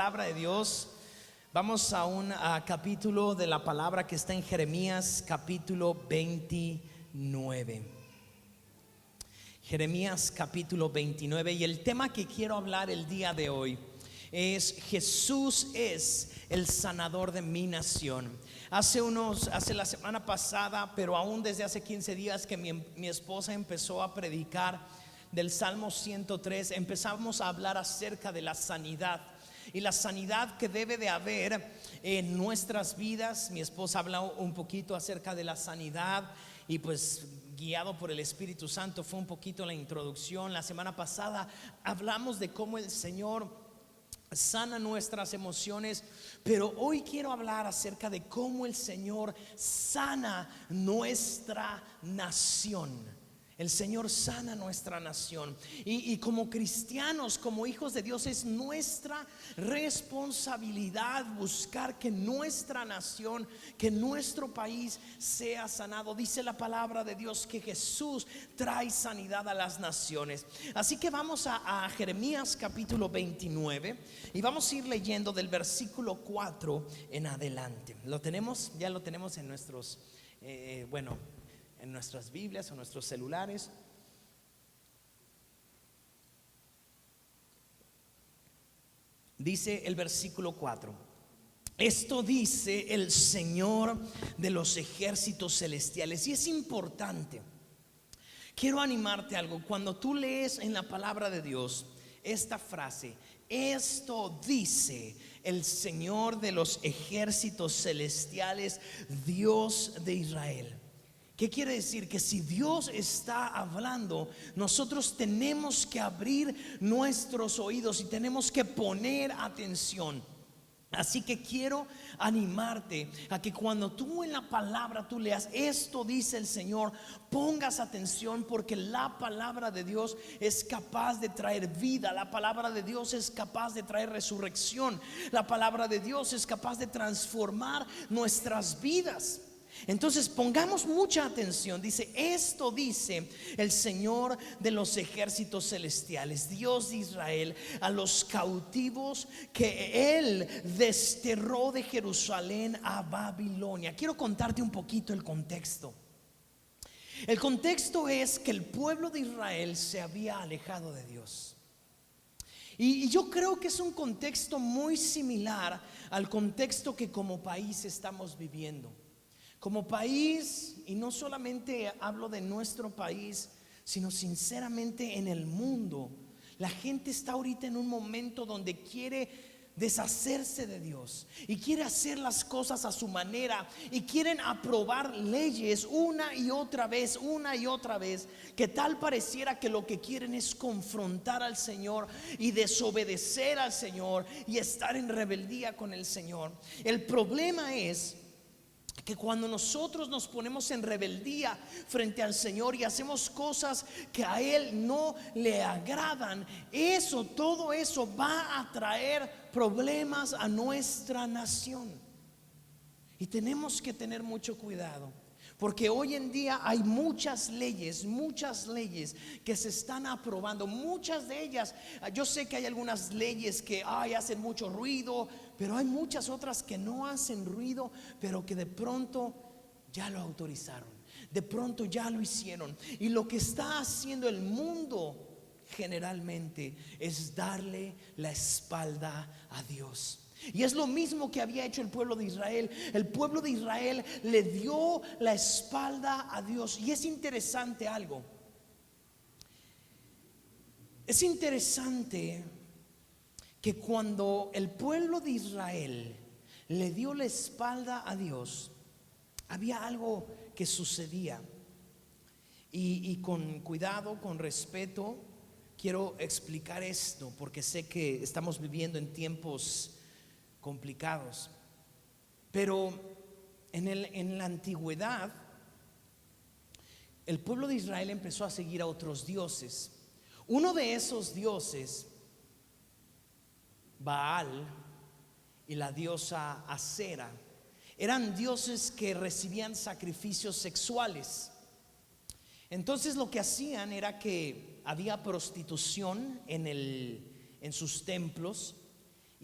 palabra de Dios. Vamos a un capítulo de la palabra que está en Jeremías capítulo 29. Jeremías capítulo 29, y el tema que quiero hablar el día de hoy es: Jesús es el sanador de mi nación. Hace la semana pasada, pero aún desde hace 15 días que mi esposa empezó a predicar del Salmo 103, empezamos a hablar acerca de la sanidad y la sanidad que debe de haber en nuestras vidas. Mi esposa habló un poquito acerca de la sanidad y pues guiado por el Espíritu Santo fue un poquito la introducción. La semana pasada hablamos de cómo el Señor sana nuestras emociones, pero hoy quiero hablar acerca de cómo el Señor sana nuestra nación. El Señor sana nuestra nación, y como cristianos, como hijos de Dios, es nuestra responsabilidad buscar que nuestra nación, que nuestro país sea sanado. Dice la palabra de Dios que Jesús trae sanidad a las naciones. Así que vamos a Jeremías capítulo 29 y vamos a ir leyendo del versículo 4 en adelante. ¿Lo tenemos? Ya lo tenemos en nuestros en nuestras Biblias o nuestros celulares. Dice el versículo 4: esto dice el Señor de los ejércitos celestiales. Y es importante, quiero animarte a algo. Cuando tú lees en la palabra de Dios esta frase: esto dice el Señor de los ejércitos celestiales, Dios de Israel. ¿Qué quiere decir? Que si Dios está hablando, nosotros tenemos que abrir nuestros oídos y tenemos que poner atención. Así que quiero animarte a que cuando tú en la palabra tú leas esto dice el Señor, pongas atención, porque la palabra de Dios es capaz de traer vida. La palabra de Dios es capaz de traer resurrección. La palabra de Dios es capaz de transformar nuestras vidas. Entonces pongamos mucha atención. Dice: esto dice el Señor de los ejércitos celestiales, Dios de Israel, a los cautivos que Él desterró de Jerusalén a Babilonia. Quiero contarte un poquito el contexto. El contexto es que el pueblo de Israel se había alejado de Dios. Y yo creo que es un contexto muy similar al contexto que como país estamos viviendo. Como país, y no solamente hablo de nuestro país, sino sinceramente en el mundo, la gente está ahorita en un momento donde quiere deshacerse de Dios y quiere hacer las cosas a su manera, y quieren aprobar leyes una y otra vez, que tal pareciera que lo que quieren es confrontar al Señor y desobedecer al Señor y estar en rebeldía con el Señor. El problema es que cuando nosotros nos ponemos en rebeldía frente al Señor y hacemos cosas que a Él no le agradan, todo eso va a traer problemas a nuestra nación. Y tenemos que tener mucho cuidado, porque hoy en día hay muchas leyes que se están aprobando. Muchas de ellas, yo sé que hay algunas leyes que hacen mucho ruido, pero hay muchas otras que no hacen ruido, pero que de pronto ya lo autorizaron, de pronto ya lo hicieron. Y lo que está haciendo el mundo generalmente es darle la espalda a Dios. Y es lo mismo que había hecho el pueblo de Israel. El pueblo de Israel le dio la espalda a Dios. Y es interesante algo. Es interesante que cuando el pueblo de Israel le dio la espalda a Dios, había algo que sucedía. Y con cuidado, con respeto, quiero explicar esto, porque sé que estamos viviendo en tiempos complicados. Pero en la antigüedad, el pueblo de Israel empezó a seguir a otros dioses. Uno de esos dioses, Baal, y la diosa Acera, eran dioses que recibían sacrificios sexuales. Entonces lo que hacían era que había prostitución en sus templos,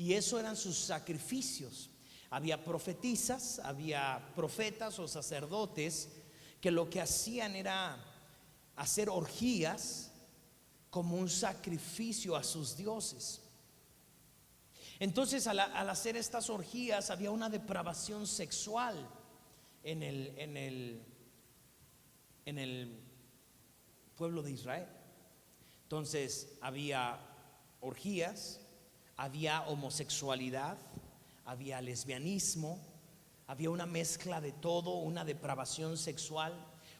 y eso eran sus sacrificios. Había profetisas, había profetas o sacerdotes que lo que hacían era hacer orgías como un sacrificio a sus dioses. Entonces al hacer estas orgías había una depravación sexual en el pueblo de Israel. Entonces había orgías, había homosexualidad, había lesbianismo, había una mezcla de todo, una depravación sexual.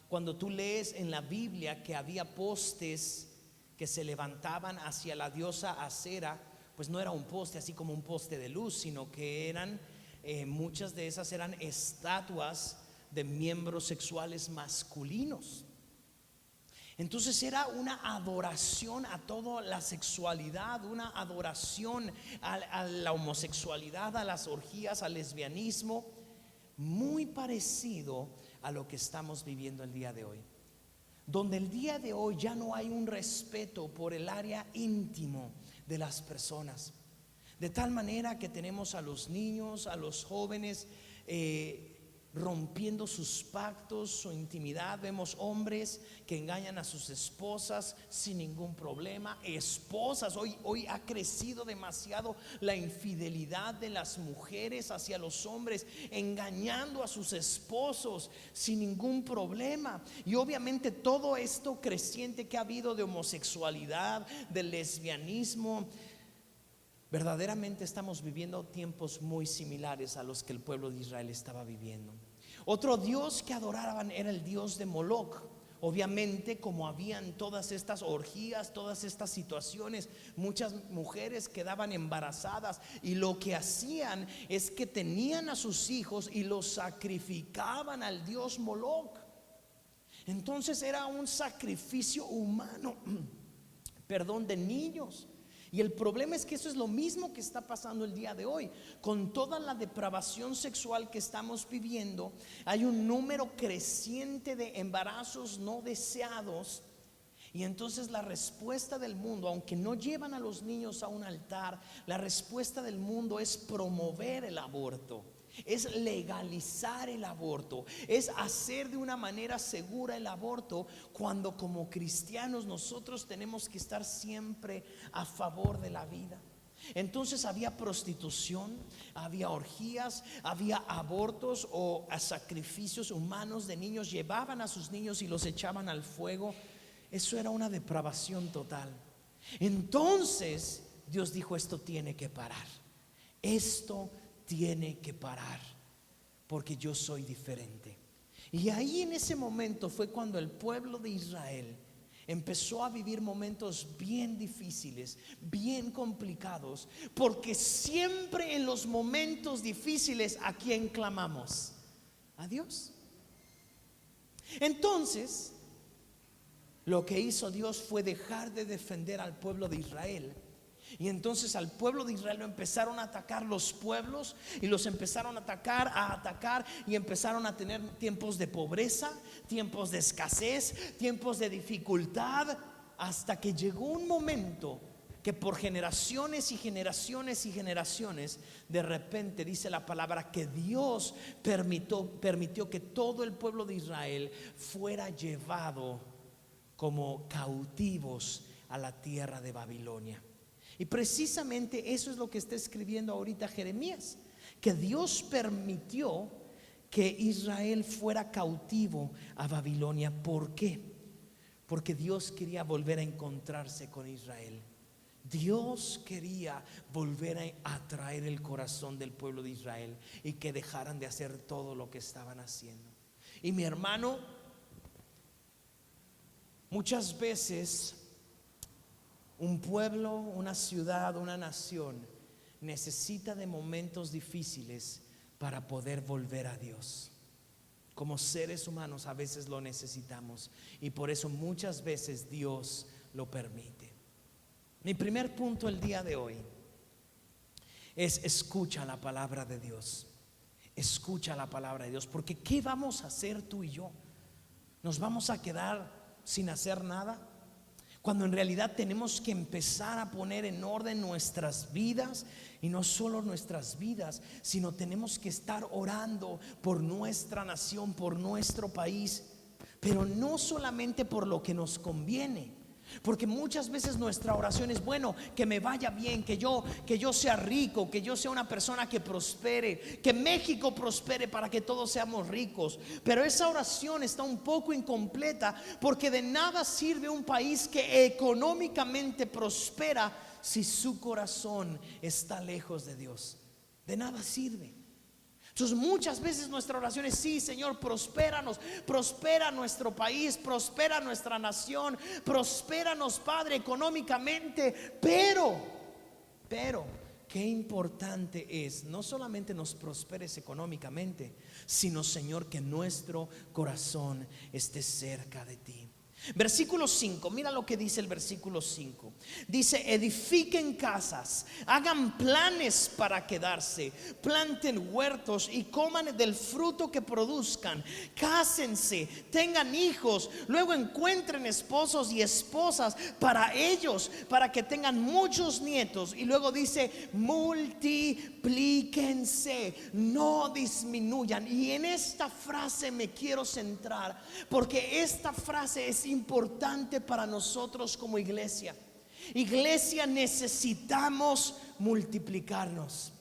Cuando tú lees en la Biblia que había postes que se levantaban hacia la diosa Acera, pues no era un poste así como un poste de luz, sino que eran muchas de esas eran estatuas de miembros sexuales masculinos. Entonces era una adoración a toda la sexualidad, una adoración a la homosexualidad, a las orgías, al lesbianismo, muy parecido a lo que estamos viviendo el día de hoy, donde el día de hoy ya no hay un respeto por el área íntimo de las personas, de tal manera que tenemos a los niños, a los jóvenes rompiendo sus pactos, su intimidad. Vemos hombres que engañan a sus esposas sin ningún problema. Esposas, hoy ha crecido demasiado la infidelidad de las mujeres hacia los hombres, engañando a sus esposos sin ningún problema. Y obviamente todo esto creciente que ha habido de homosexualidad, de lesbianismo, verdaderamente estamos viviendo tiempos muy similares a los que el pueblo de Israel estaba viviendo. Otro dios que adoraban era el dios de Moloc. Obviamente, como habían todas estas orgías, todas estas situaciones, muchas mujeres quedaban embarazadas y lo que hacían es que tenían a sus hijos y los sacrificaban al dios Moloc. Entonces era un sacrificio humano, de niños. Y el problema es que eso es lo mismo que está pasando el día de hoy. Con toda la depravación sexual que estamos viviendo, hay un número creciente de embarazos no deseados. Y entonces la respuesta del mundo, aunque no llevan a los niños a un altar, la respuesta del mundo es promover el aborto, es legalizar el aborto, es hacer de una manera segura el aborto, cuando como cristianos nosotros tenemos que estar siempre a favor de la vida. Entonces había prostitución, había orgías, había abortos o sacrificios humanos de niños. Llevaban a sus niños y los echaban al fuego. Eso era una depravación total. Entonces Dios dijo: esto tiene que parar, esto tiene que parar, porque yo soy diferente. Y ahí en ese momento fue cuando el pueblo de Israel empezó a vivir momentos bien difíciles, bien complicados, porque siempre en los momentos difíciles, ¿a quién clamamos? A Dios. Entonces lo que hizo Dios fue dejar de defender al pueblo de Israel. Y entonces al pueblo de Israel lo empezaron a atacar los pueblos, y los empezaron a atacar, y empezaron a tener tiempos de pobreza, tiempos de escasez, tiempos de dificultad, hasta que llegó un momento que por generaciones y generaciones y generaciones, de repente dice la palabra que Dios permitió que todo el pueblo de Israel fuera llevado como cautivos a la tierra de Babilonia. Y precisamente eso es lo que está escribiendo ahorita Jeremías, que Dios permitió que Israel fuera cautivo a Babilonia. ¿Por qué? Porque Dios quería volver a encontrarse con Israel. Dios quería volver a atraer el corazón del pueblo de Israel y que dejaran de hacer todo lo que estaban haciendo. Y mi hermano, muchas veces un pueblo, una ciudad, una nación necesita de momentos difíciles para poder volver a Dios. Como seres humanos a veces lo necesitamos, y por eso muchas veces Dios lo permite. Mi primer punto el día de hoy es: escucha la palabra de Dios. Escucha la palabra de Dios, porque ¿qué vamos a hacer tú y yo? ¿Nos vamos a quedar sin hacer nada? Cuando en realidad tenemos que empezar a poner en orden nuestras vidas. Y no solo nuestras vidas, sino tenemos que estar orando por nuestra nación, por nuestro país. Pero no solamente por lo que nos conviene. Porque muchas veces nuestra oración es: bueno, que me vaya bien, que yo sea rico, que yo sea una persona que prospere, que México prospere para que todos seamos ricos. Pero esa oración está un poco incompleta, porque de nada sirve un país que económicamente prospera si su corazón está lejos de Dios. De nada sirve. Entonces muchas veces nuestra oración es: sí, Señor, prospéranos, prospera nuestro país, prospera nuestra nación, prospéranos, Padre, económicamente. Pero qué importante es no solamente nos prosperes económicamente, sino, Señor, que nuestro corazón esté cerca de ti. Versículo 5, mira lo que dice el versículo 5. Dice: edifiquen casas, hagan planes para quedarse, planten huertos y coman del fruto que produzcan, cásense, tengan hijos, luego encuentren esposos y esposas para ellos, para que tengan muchos nietos. Y luego dice: multiplíquense, no disminuyan. Y en esta frase me quiero centrar, porque esta frase es importante para nosotros como iglesia. Iglesia, necesitamos multiplicarnos.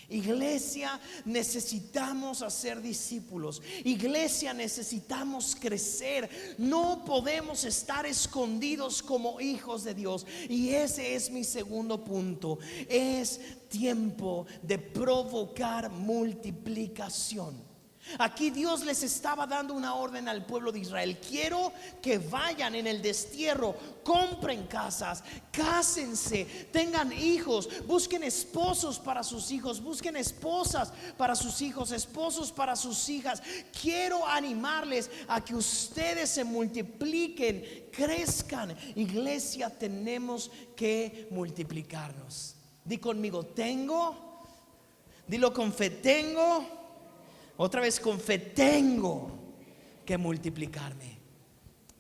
Iglesia, necesitamos hacer discípulos. Iglesia, necesitamos crecer. No podemos estar escondidos como hijos de Dios. Y ese es mi segundo punto. Es tiempo de provocar multiplicación. Aquí Dios les estaba dando una orden al pueblo de Israel: quiero que vayan en el destierro, compren casas, cásense, tengan hijos, busquen esposos para sus hijos, busquen esposas para sus hijos, esposos para sus hijas. Quiero animarles a que ustedes se multipliquen, crezcan. Iglesia, tenemos que multiplicarnos. Di conmigo: tengo. Dilo con fe: tengo. Otra vez con fe: tengo que multiplicarme.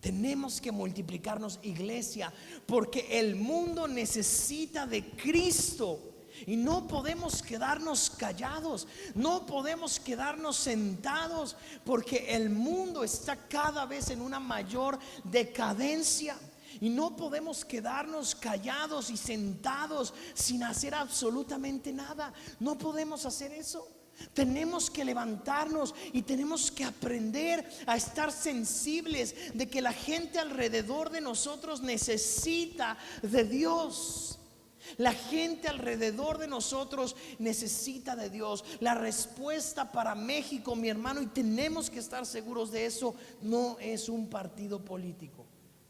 Tenemos que multiplicarnos, iglesia, porque el mundo necesita de Cristo. Y no podemos quedarnos callados, no podemos quedarnos sentados, porque el mundo está cada vez en una mayor decadencia. Y no podemos quedarnos callados y sentados sin hacer absolutamente nada. No podemos hacer eso. Tenemos que levantarnos y tenemos que aprender a estar sensibles de que la gente alrededor de nosotros necesita de Dios. La gente alrededor de nosotros necesita de Dios. La respuesta para México, mi hermano, y tenemos que estar seguros de eso, no es un partido político.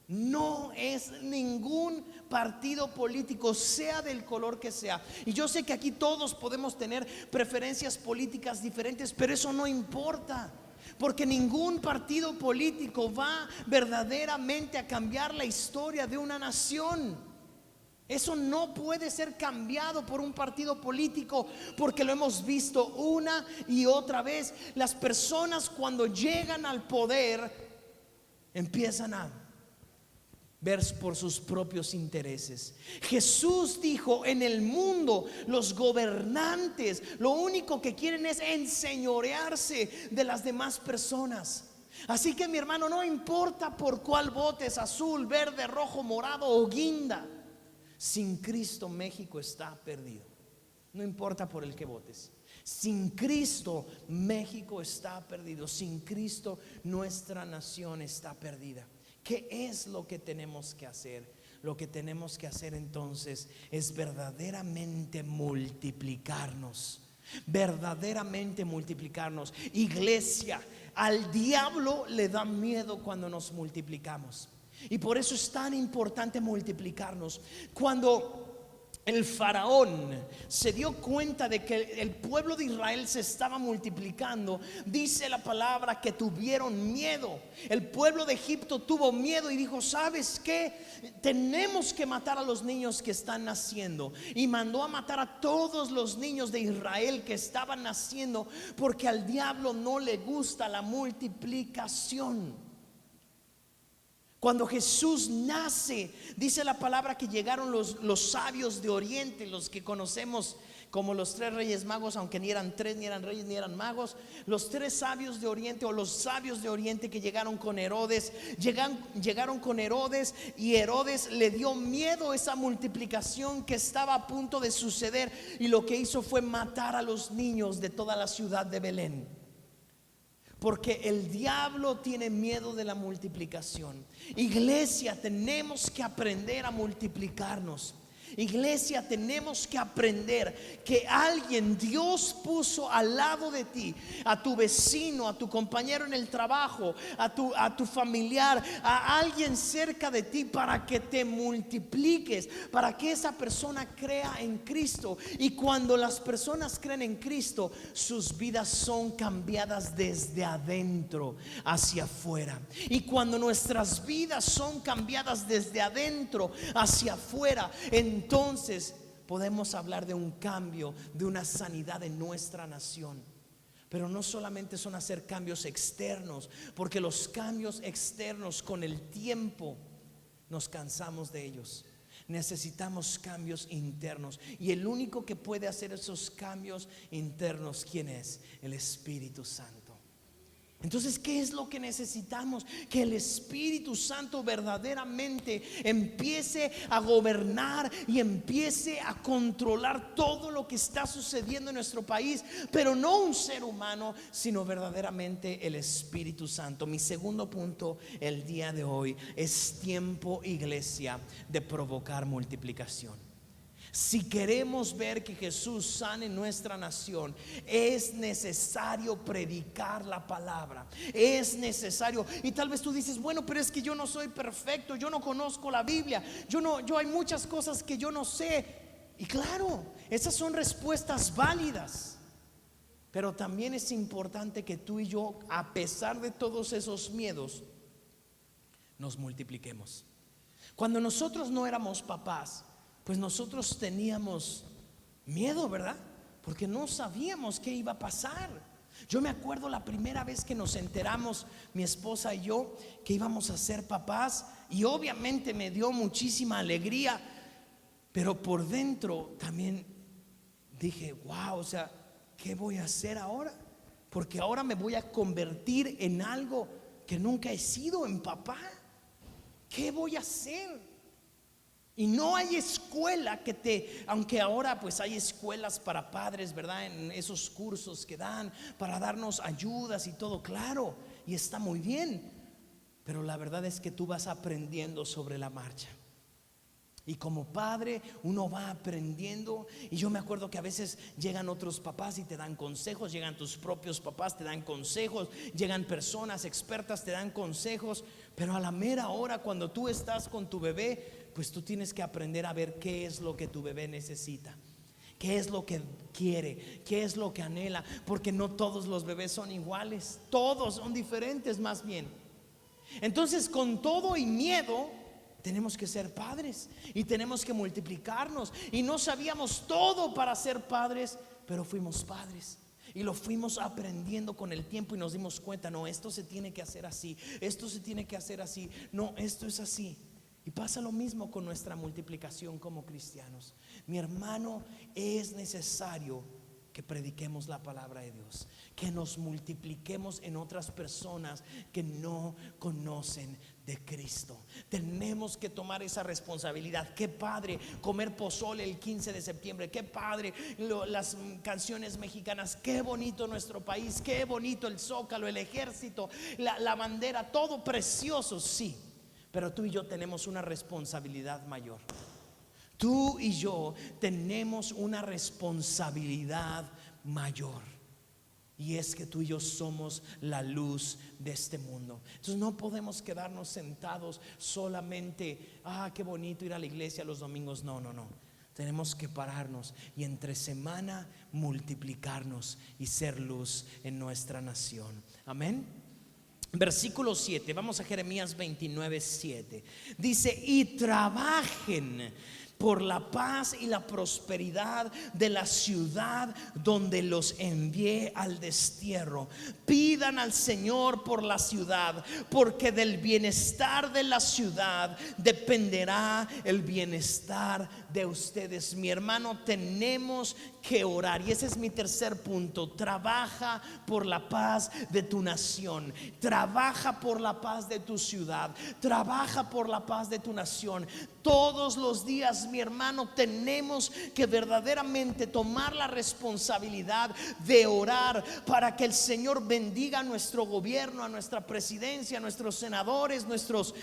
No es ningún partido político, sea del color que sea. Y yo sé que aquí todos podemos tener preferencias políticas diferentes, pero eso no importa, porque ningún partido político va verdaderamente a cambiar la historia de una nación. Eso no puede ser cambiado por un partido político, porque lo hemos visto una y otra vez. Las personas, cuando llegan al poder, empiezan a ver por sus propios intereses. Jesús dijo: en el mundo los gobernantes lo único que quieren es enseñorearse de las demás personas. Así que, mi hermano, no importa por cuál votes, azul, verde, rojo, morado o guinda, sin Cristo México está perdido. No importa por el que votes, sin Cristo México está perdido. Sin Cristo nuestra nación está perdida. ¿Qué es lo que tenemos que hacer? Lo que tenemos que hacer entonces es verdaderamente multiplicarnos. Verdaderamente multiplicarnos. Iglesia, al diablo le da miedo cuando nos multiplicamos. Y por eso es tan importante multiplicarnos. Cuando el faraón se dio cuenta de que el pueblo de Israel se estaba multiplicando, dice la palabra que tuvieron miedo. El pueblo de Egipto tuvo miedo y dijo: ¿sabes qué? Tenemos que matar a los niños que están naciendo. Y mandó a matar a todos los niños de Israel que estaban naciendo, porque al diablo no le gusta la multiplicación. Cuando Jesús nace, dice la palabra que llegaron los sabios de Oriente, los que conocemos como los 3 reyes magos, aunque ni eran 3, ni eran reyes, ni eran magos. Los 3 sabios de Oriente, o los sabios de Oriente, que llegaron con Herodes. Llegaron con Herodes, y Herodes le dio miedo a esa multiplicación que estaba a punto de suceder, y lo que hizo fue matar a los niños de toda la ciudad de Belén. Porque el diablo tiene miedo de la multiplicación. Iglesia, tenemos que aprender a multiplicarnos. Iglesia, tenemos que aprender que alguien, Dios puso al lado de ti, a tu vecino, a tu compañero en el trabajo, a tu familiar, a alguien cerca de ti, para que te multipliques, para que esa persona crea en Cristo. Y cuando las personas creen en Cristo, sus vidas son cambiadas desde adentro hacia afuera. Y cuando nuestras vidas son cambiadas desde adentro hacia afuera, entonces podemos hablar de un cambio, de una sanidad en nuestra nación. Pero no solamente son hacer cambios externos, porque los cambios externos, con el tiempo nos cansamos de ellos. Necesitamos cambios internos, y el único que puede hacer esos cambios internos, ¿quién es? El Espíritu Santo. Entonces, ¿qué es lo que necesitamos? Que el Espíritu Santo verdaderamente empiece a gobernar y empiece a controlar todo lo que está sucediendo en nuestro país. Pero no un ser humano, sino verdaderamente el Espíritu Santo. Mi segundo punto el día de hoy es tiempo, iglesia, de provocar multiplicación. Si queremos ver que Jesús sane nuestra nación, es necesario predicar la palabra. Es necesario. Y tal vez tú dices, bueno, pero es que yo no soy perfecto, yo no conozco la Biblia, yo hay muchas cosas que yo no sé. Y claro, esas son respuestas válidas. Pero también es importante que tú y yo, a pesar de todos esos miedos, nos multipliquemos. Cuando nosotros no éramos papás, pues nosotros teníamos miedo, ¿verdad? Porque no sabíamos qué iba a pasar. Yo me acuerdo la primera vez que nos enteramos, mi esposa y yo, que íbamos a ser papás, y obviamente me dio muchísima alegría, pero por dentro también dije, wow, o sea, ¿qué voy a hacer ahora? Porque ahora me voy a convertir en algo que nunca he sido, en papá. ¿Qué voy a hacer? Y no hay escuela aunque ahora pues hay escuelas para padres, ¿verdad? En esos cursos que dan para darnos ayudas y todo, claro, y está muy bien. Pero la verdad es que tú vas aprendiendo sobre la marcha. Y como padre uno va aprendiendo. Y yo me acuerdo que a veces llegan otros papás y te dan consejos, llegan tus propios papás, te dan consejos, llegan personas expertas, te dan consejos. Pero a la mera hora, cuando tú estás con tu bebé, pues tú tienes que aprender a ver qué es lo que tu bebé necesita, qué es lo que quiere, qué es lo que anhela. Porque no todos los bebés son iguales, todos son diferentes más bien. Entonces, con todo y miedo, tenemos que ser padres y tenemos que multiplicarnos. Y no sabíamos todo para ser padres, pero fuimos padres. Y lo fuimos aprendiendo con el tiempo, y nos dimos cuenta, no, esto se tiene que hacer así, esto se tiene que hacer así, no, esto es así. Y pasa lo mismo con nuestra multiplicación como cristianos. Mi hermano, es necesario que prediquemos la palabra de Dios, que nos multipliquemos en otras personas que no conocen de Cristo. Tenemos que tomar esa responsabilidad. Qué padre comer pozole el 15 de septiembre, qué padre las canciones mexicanas, qué bonito nuestro país, qué bonito el Zócalo, el ejército, la bandera, todo precioso, sí. Pero tú y yo tenemos una responsabilidad mayor. Tú y yo tenemos una responsabilidad mayor. Y es que tú y yo somos la luz de este mundo. Entonces no podemos quedarnos sentados solamente, qué bonito ir a la iglesia los domingos. No. Tenemos que pararnos y entre semana multiplicarnos y ser luz en nuestra nación. Amén. Versículo 7, vamos a Jeremías 29:7. Dice, y trabajen por la paz y la prosperidad de la ciudad donde los envié al destierro. Pidan al Señor por la ciudad, porque del bienestar de la ciudad dependerá el bienestar de ustedes. Mi hermano, tenemos que orar, y ese es mi tercer punto. Trabaja por la paz de tu nación, trabaja por la paz de tu ciudad, trabaja por la paz de tu nación. Todos los días, mi hermano, tenemos que verdaderamente tomar la responsabilidad de orar para que el Señor bendiga a nuestro gobierno, a nuestra presidencia, a nuestros senadores, nuestros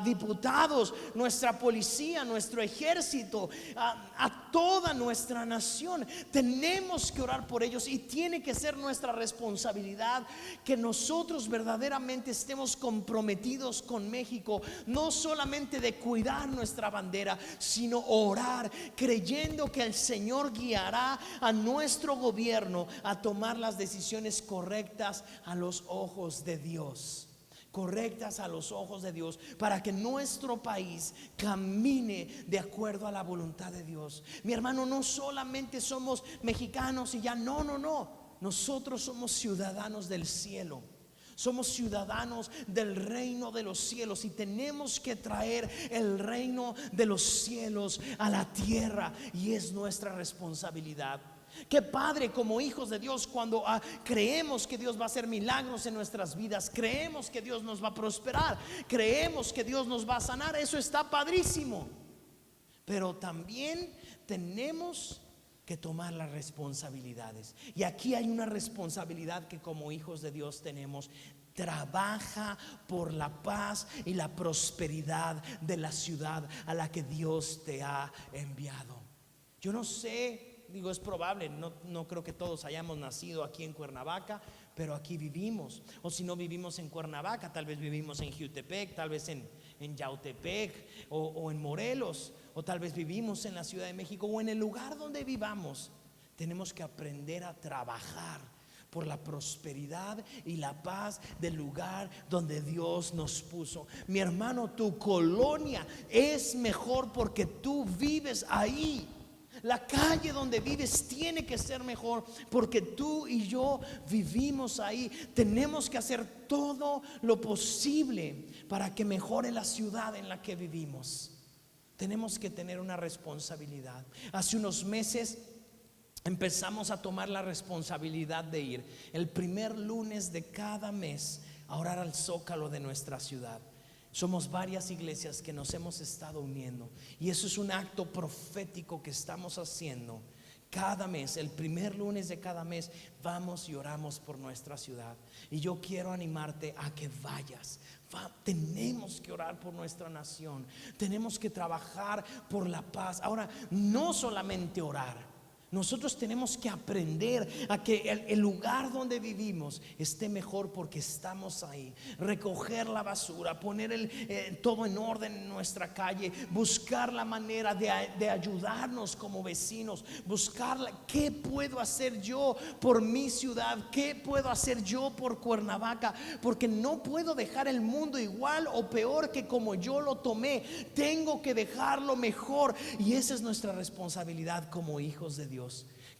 diputados, nuestra policía, nuestro ejército, a toda nuestra nación. Tenemos que orar por ellos, y tiene que ser nuestra responsabilidad que nosotros verdaderamente estemos comprometidos con México, no solamente de cuidar nuestra bandera, sino orar creyendo que el Señor guiará a nuestro gobierno a tomar las decisiones correctas a los ojos de Dios. Correctas a los ojos de Dios, para que nuestro país camine de acuerdo a la voluntad de Dios. Mi hermano, no solamente somos mexicanos y ya, no. Nosotros somos ciudadanos del cielo. Somos ciudadanos del reino de los cielos, y tenemos que traer el reino de los cielos a la tierra, y es nuestra responsabilidad. Qué padre como hijos de Dios cuando creemos que Dios va a hacer milagros en nuestras vidas, creemos que Dios nos va a prosperar, creemos que Dios nos va a sanar. Eso está padrísimo, pero también tenemos que tomar las responsabilidades, y aquí hay una responsabilidad que como hijos de Dios tenemos. Trabaja por la paz y la prosperidad de la ciudad a la que Dios te ha enviado. Yo no sé, digo, es probable, no creo que todos hayamos nacido aquí en Cuernavaca, pero aquí vivimos. O si no vivimos en Cuernavaca, tal vez vivimos en Jiutepec, tal vez en Yautepec o en Morelos, o tal vez vivimos en la Ciudad de México, o en el lugar donde vivamos. Tenemos que aprender a trabajar por la prosperidad y la paz del lugar donde Dios nos puso. Mi hermano, tu colonia es mejor porque tú vives ahí. La calle donde vives tiene que ser mejor porque tú y yo vivimos ahí. Tenemos que hacer todo lo posible para que mejore la ciudad en la que vivimos. Tenemos que tener una responsabilidad. Hace unos meses empezamos a tomar la responsabilidad de ir el primer lunes de cada mes a orar al zócalo de nuestra ciudad. Somos varias iglesias que nos hemos estado uniendo, y eso es un acto profético que estamos haciendo. Cada mes, el primer lunes de cada mes, vamos y oramos por nuestra ciudad. Y yo quiero animarte a que vayas. Tenemos que orar por nuestra nación. Tenemos que trabajar por la paz. Ahora, no solamente orar. Nosotros tenemos que aprender a que el lugar donde vivimos esté mejor porque estamos ahí. Recoger la basura, poner todo en orden en nuestra calle, buscar la manera de ayudarnos como vecinos, buscar qué puedo hacer yo por mi ciudad, qué puedo hacer yo por Cuernavaca, porque no puedo dejar el mundo igual o peor que como yo lo tomé. Tengo que dejarlo mejor, y esa es nuestra responsabilidad como hijos de Dios.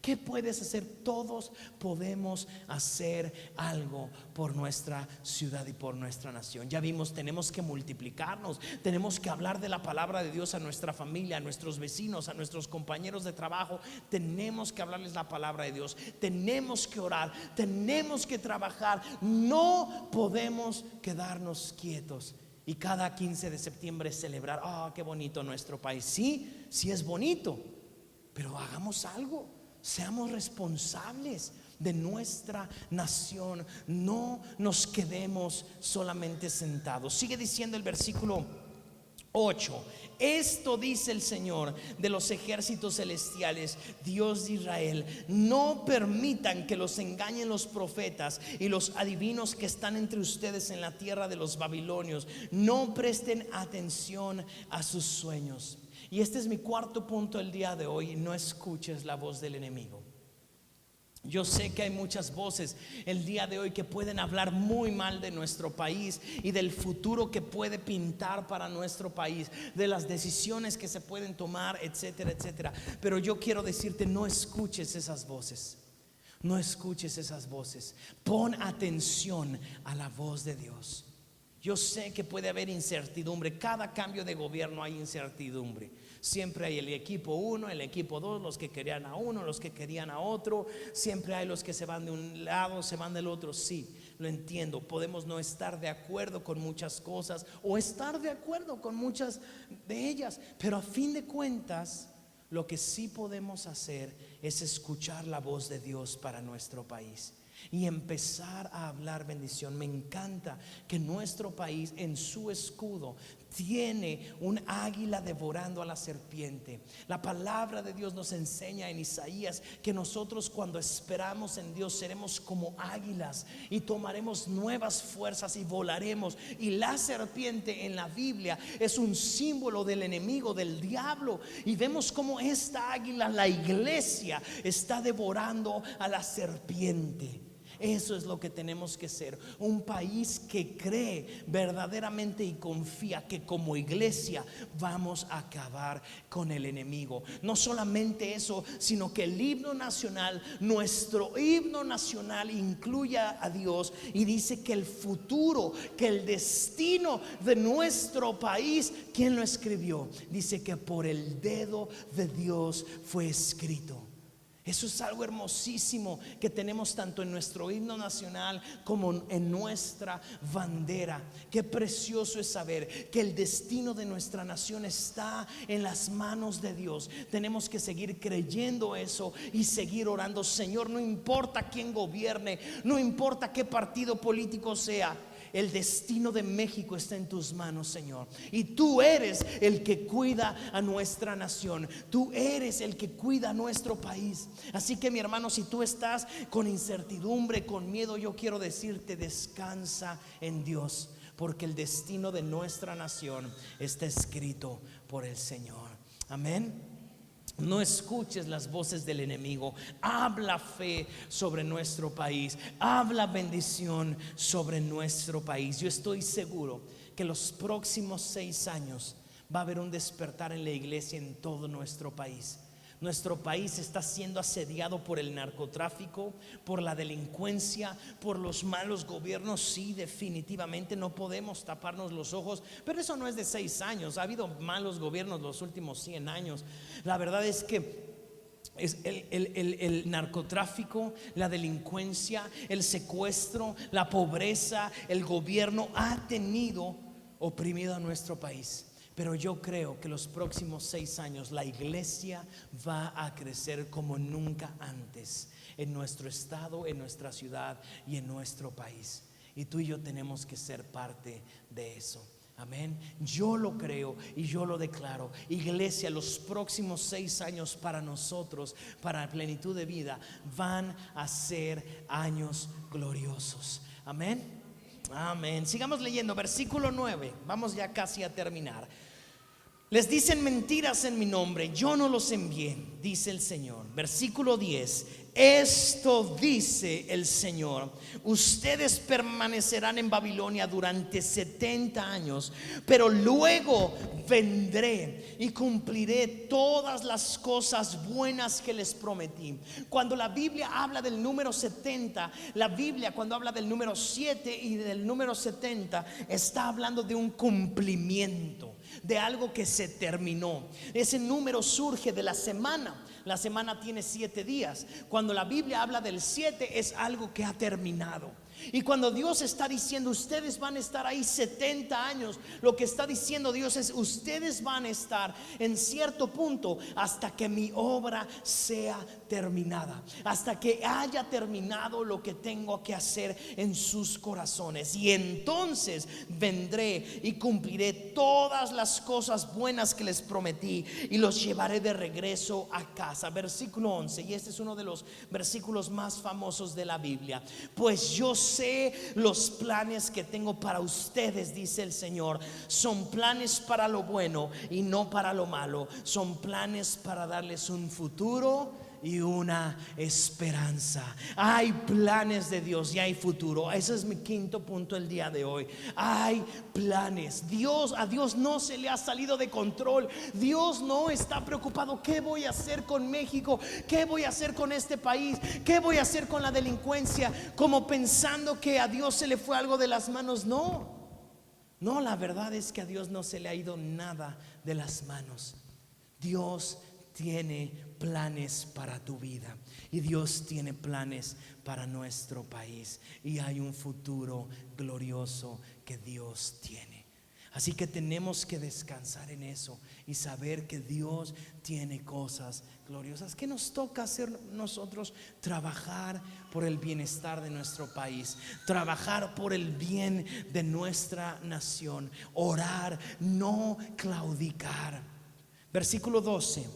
¿Qué puedes hacer? Todos podemos hacer algo por nuestra ciudad y por nuestra nación. Ya vimos, tenemos que multiplicarnos, tenemos que hablar de la palabra de Dios a nuestra familia, a nuestros vecinos, a nuestros compañeros de trabajo. Tenemos que hablarles la palabra de Dios, tenemos que orar, tenemos que trabajar. No podemos quedarnos quietos y cada 15 de septiembre celebrar, qué bonito nuestro país. Sí, sí es bonito, pero hagamos algo, seamos responsables de nuestra nación, no nos quedemos solamente sentados. Sigue diciendo el versículo 8: esto dice el Señor de los ejércitos celestiales, Dios de Israel: no permitan que los engañen los profetas y los adivinos que están entre ustedes en la tierra de los babilonios. No presten atención a sus sueños. Y este es mi cuarto punto el día de hoy: no escuches la voz del enemigo. Yo sé que hay muchas voces el día de hoy que pueden hablar muy mal de nuestro país y del futuro que puede pintar para nuestro país, de las decisiones que se pueden tomar, etcétera, etcétera. Pero yo quiero decirte, no escuches esas voces. No escuches esas voces. Pon atención a la voz de Dios. Yo sé que puede haber incertidumbre. Cada cambio de gobierno hay incertidumbre. Siempre hay el equipo 1, el equipo 2, los que querían a uno, los que querían a otro. Siempre hay los que se van de un lado, se van del otro. Sí, lo entiendo. Podemos no estar de acuerdo con muchas cosas o estar de acuerdo con muchas de ellas, pero a fin de cuentas, lo que sí podemos hacer es escuchar la voz de Dios para nuestro país y empezar a hablar bendición. Me encanta que nuestro país en su escudo tiene un águila devorando a la serpiente. La palabra de Dios nos enseña en Isaías que nosotros, cuando esperamos en Dios, seremos como águilas y tomaremos nuevas fuerzas y volaremos. Y la serpiente en la Biblia es un símbolo del enemigo, del diablo, y vemos como esta águila, la iglesia, está devorando a la serpiente. Eso es lo que tenemos que ser, un país que cree verdaderamente y confía que como iglesia vamos a acabar con el enemigo. No solamente eso, sino que el himno nacional, nuestro himno nacional, incluya a Dios y dice que el futuro, que el destino de nuestro país, ¿quién lo escribió? Dice que por el dedo de Dios fue escrito. Eso es algo hermosísimo que tenemos tanto en nuestro himno nacional como en nuestra bandera. Qué precioso es saber que el destino de nuestra nación está en las manos de Dios. Tenemos que seguir creyendo eso y seguir orando. Señor, no importa quién gobierne, no importa qué partido político sea, el destino de México está en tus manos, Señor. Y tú eres el que cuida a nuestra nación. Tú eres el que cuida a nuestro país. Así que, mi hermano, si tú estás con incertidumbre, con miedo, yo quiero decirte, descansa en Dios, porque el destino de nuestra nación está escrito por el Señor. Amén. No escuches las voces del enemigo. Habla fe sobre nuestro país. Habla bendición sobre nuestro país. Yo estoy seguro que los próximos 6 años va a haber un despertar en la iglesia en todo nuestro país. Nuestro país está siendo asediado por el narcotráfico, por la delincuencia, por los malos gobiernos. Sí, definitivamente no podemos taparnos los ojos, pero eso no es de 6 años. Ha habido malos gobiernos los últimos 100 años. La verdad es que es el narcotráfico, la delincuencia, el secuestro, la pobreza, el gobierno ha tenido oprimido a nuestro país. Pero yo creo que los próximos 6 años la iglesia va a crecer como nunca antes en nuestro estado, en nuestra ciudad y en nuestro país. Y tú y yo tenemos que ser parte de eso. Amén. Yo lo creo y yo lo declaro. Iglesia, los próximos 6 años para nosotros, para Plenitud de Vida, van a ser años gloriosos. Amén. Amén. Sigamos leyendo versículo 9. Vamos ya casi a terminar. Les dicen mentiras en mi nombre, yo no los envié, dice el Señor. Versículo 10. Esto dice el Señor: ustedes permanecerán en Babilonia durante 70 años, pero luego vendré y cumpliré todas las cosas buenas que les prometí. Cuando la Biblia habla del número 70, la Biblia, cuando habla del número 7 y del número 70, está hablando de un cumplimiento, de algo que se terminó. Ese número surge de la semana. La semana tiene 7 días. Cuando la Biblia habla del 7, es algo que ha terminado. Y cuando Dios está diciendo ustedes van a estar ahí 70 años, lo que está diciendo Dios es ustedes van a estar en cierto punto hasta que mi obra sea terminada, hasta que haya terminado lo que tengo que hacer en sus corazones. Y entonces vendré y cumpliré todas las cosas buenas que les prometí y los llevaré de regreso a casa. Versículo 11, y este es uno de los versículos más famosos de la Biblia. Pues yo sé los planes que tengo para ustedes, dice el Señor. Son planes para lo bueno y no para lo malo. Son planes para darles un futuro y una esperanza. Hay planes de Dios y hay futuro. Ese es mi quinto punto el día de hoy. Hay planes. A Dios no se le ha salido de control. Dios no está preocupado. ¿Qué voy a hacer con México? ¿Qué voy a hacer con este país? ¿Qué voy a hacer con la delincuencia? Como pensando que a Dios se le fue algo de las manos. No, la verdad es que a Dios no se le ha ido nada de las manos. Dios tiene planes para tu vida y Dios tiene planes para nuestro país, y hay un futuro glorioso que Dios tiene. Así que tenemos que descansar en eso y saber que Dios tiene cosas gloriosas. ¿Qué nos toca hacer nosotros? Trabajar por el bienestar de nuestro país, trabajar por el bien de nuestra nación, orar, no claudicar. Versículo 12: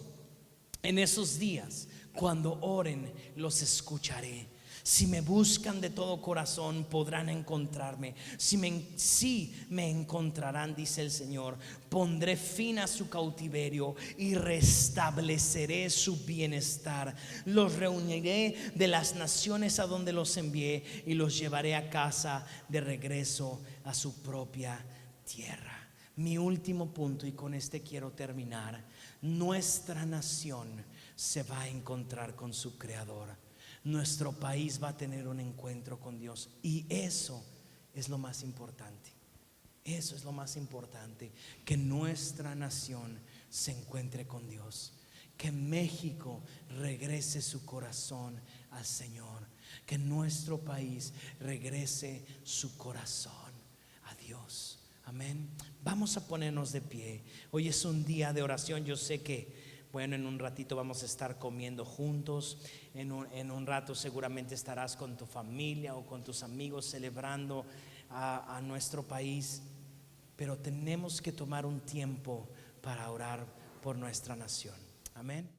en esos días, cuando oren, los escucharé. Si me buscan de todo corazón, podrán encontrarme. Sí me encontrarán, dice el Señor. Pondré fin a su cautiverio y restableceré su bienestar. Los reuniré de las naciones a donde los envié y los llevaré a casa de regreso a su propia tierra. Mi último punto, y con este quiero terminar: nuestra nación se va a encontrar con su Creador. Nuestro país va a tener un encuentro con Dios, y eso es lo más importante. Eso es lo más importante, que nuestra nación se encuentre con Dios, que México regrese su corazón al Señor, que nuestro país regrese su corazón a Dios. Amén. Vamos a ponernos de pie. Hoy es un día de oración. Yo sé que, bueno, en un ratito vamos a estar comiendo juntos. En un rato seguramente estarás con tu familia o con tus amigos celebrando a nuestro país. Pero tenemos que tomar un tiempo para orar por nuestra nación. Amén.